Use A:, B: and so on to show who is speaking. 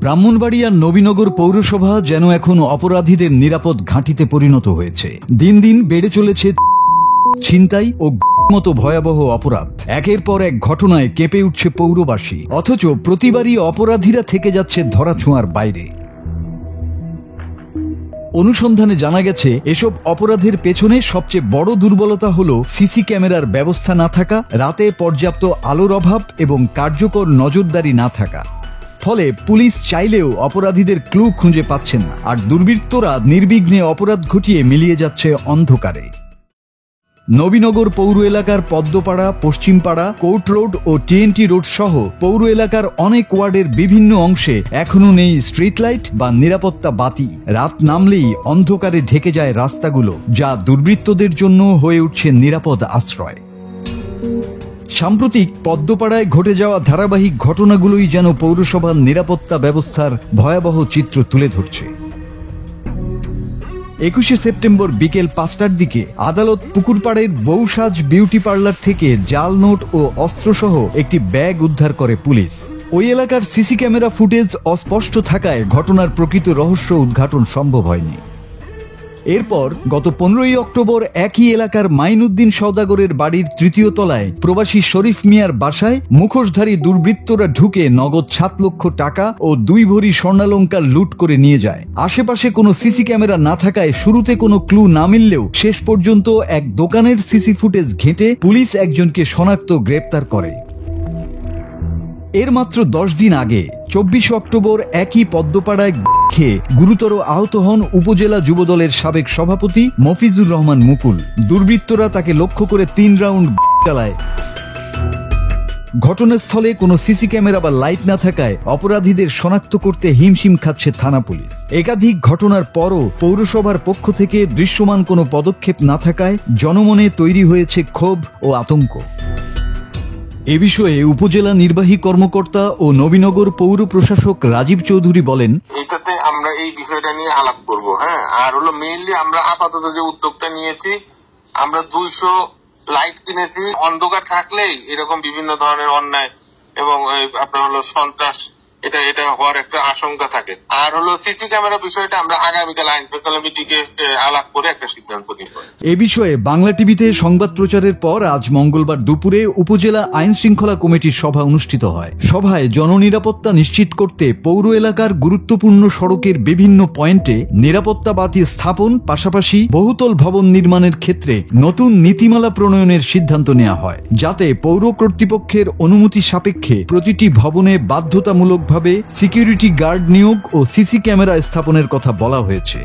A: ব্রাহ্মণবাড়িয়ার নবীনগর পৌরসভা যেন এখন অপরাধীদের নিরাপদ ঘাঁটিতে পরিণত হয়েছে। দিন দিন বেড়ে চলেছে ছিনতাই ও মতো ভয়াবহ অপরাধ। একের পর এক ঘটনায় কেঁপে উঠছে পৌরবাসী, অথচ প্রতিবারই অপরাধীরা থেকে যাচ্ছে ধরাছোঁয়ার বাইরে। অনুসন্ধানে জানা গেছে, এসব অপরাধের পেছনে সবচেয়ে বড় দুর্বলতা হল সিসি ক্যামেরার ব্যবস্থা না থাকা, রাতে পর্যাপ্ত আলোর অভাব এবং কার্যকর নজরদারি না থাকা। ফলে পুলিশ চাইলেও অপরাধীদের ক্লু খুঁজে পাচ্ছেন না, আর দুর্বৃত্তরা নির্বিঘ্নে অপরাধ ঘটিয়ে মিলিয়ে যাচ্ছে অন্ধকারে। নবীনগর পৌর এলাকার পদ্মপাড়া, পশ্চিমপাড়া, কোর্ট রোড ও টিএনটি রোড সহ পৌর এলাকার অনেক ওয়ার্ডের বিভিন্ন অংশে এখনো নেই স্ট্রিট লাইট বা নিরাপত্তা বাতি। রাত নামলেই অন্ধকারে ঢেকে যায় রাস্তাগুলো, যা দুর্বৃত্তদের জন্য হয়ে উঠছে নিরাপদ আশ্রয়। সাম্প্রতিক পদ্মপাড়ায় ঘটে যাওয়া ধারাবাহিক ঘটনাগুলোই যেন পৌরসভার নিরাপত্তা ব্যবস্থার ভয়াবহ চিত্র তুলে ধরছে। 21শে সেপ্টেম্বর বিকেল 5টার দিকে আদালত পুকুরপাড়ের বউসাজ বিউটি পার্লার থেকে জাল নোট ও অস্ত্রসহ একটি ব্যাগ উদ্ধার করে পুলিশ। ওই এলাকার সিসি ক্যামেরা ফুটেজ অস্পষ্ট থাকায় ঘটনার প্রকৃত রহস্য উদ্ঘাটন সম্ভব হয়নি। এরপর গত 15ই অক্টোবর একই এলাকার মাইনুদ্দিন সওদাগরের বাড়ির 3য় তলায় প্রবাসী শরীফ মিয়ার বাসায় মুখোশধারী দুর্বৃত্তরা ঢুকে নগদ 7 লক্ষ টাকা ও 2 ভরি স্বর্ণালংকার লুট করে নিয়ে যায়। আশেপাশে কোনো সিসি ক্যামেরা না থাকায় শুরুতে কোনো ক্লু না মিললেও শেষ পর্যন্ত এক দোকানের সিসি ফুটেজ ঘেঁটে পুলিশ একজনকে শনাক্ত গ্রেপ্তার করে। এর মাত্র 10 দিন আগে 24 অক্টোবর একই পদ্মপাড়ায় খেয়ে গুরুতর আহত হন উপজেলা যুবদলের সাবেক সভাপতি মফিজুর রহমান মুকুল। দুর্বৃত্তরা তাকে লক্ষ্য করে 3 রাউন্ড চালায়। ঘটনাস্থলে কোনো সিসি ক্যামেরা বা লাইট না থাকায় অপরাধীদের শনাক্ত করতে হিমশিম খাচ্ছে থানা পুলিশ। একাধিক ঘটনার পরও পৌরসভার পক্ষ থেকে দৃশ্যমান কোনো পদক্ষেপ না থাকায় জনমনে তৈরি হয়েছে ক্ষোভ ও আতঙ্ক। এ বিষয়ে উপজেলা নির্বাহী কর্মকর্তা ও নবীনগর পৌর প্রশাসক রাজীব চৌধুরী বলেন,
B: এটাতে আমরা এই বিষয়টা নিয়ে আলাপ করব। আর হলো মেইনলি আমরা আপাতত যে উদ্যোগটা নিয়েছি, আমরা 200 লাইট কিনেছি। অন্ধকার থাকলেই এরকম বিভিন্ন ধরনের অন্যায় এবং আপনার হলো সন্ত্রাস এটা হওয়ার একটা আশঙ্কা থাকে। আর হলো সিসি ক্যামেরা বিষয়টা আমরা আগামীকাল আইন কমিটিকে আলাপ করে একটা সিদ্ধান্ত নিব।
A: এ বিষয়ে বাংলা টিভিতে সংবাদ প্রচারের পর আজ মঙ্গলবার দুপুরে উপজেলা আইন শৃঙ্খলা কমিটির সভা অনুষ্ঠিত হয়। সভায় জননিরাপত্তা নিশ্চিত করতে পৌর এলাকার গুরুত্বপূর্ণ সড়কের বিভিন্ন পয়েন্টে নিরাপত্তা বাতি স্থাপন, পাশাপাশি বহুতল ভবন নির্মাণের ক্ষেত্রে নতুন নীতিমালা প্রণয়নের সিদ্ধান্ত নেওয়া হয়, যাতে পৌর কর্তৃপক্ষের অনুমতি সাপেক্ষে প্রতিটি ভবনে বাধ্যতামূলক ভাবে সিকিউরিটি গার্ড নিয়োগ ও সিসি ক্যামেরা স্থাপনের কথা বলা হয়েছে।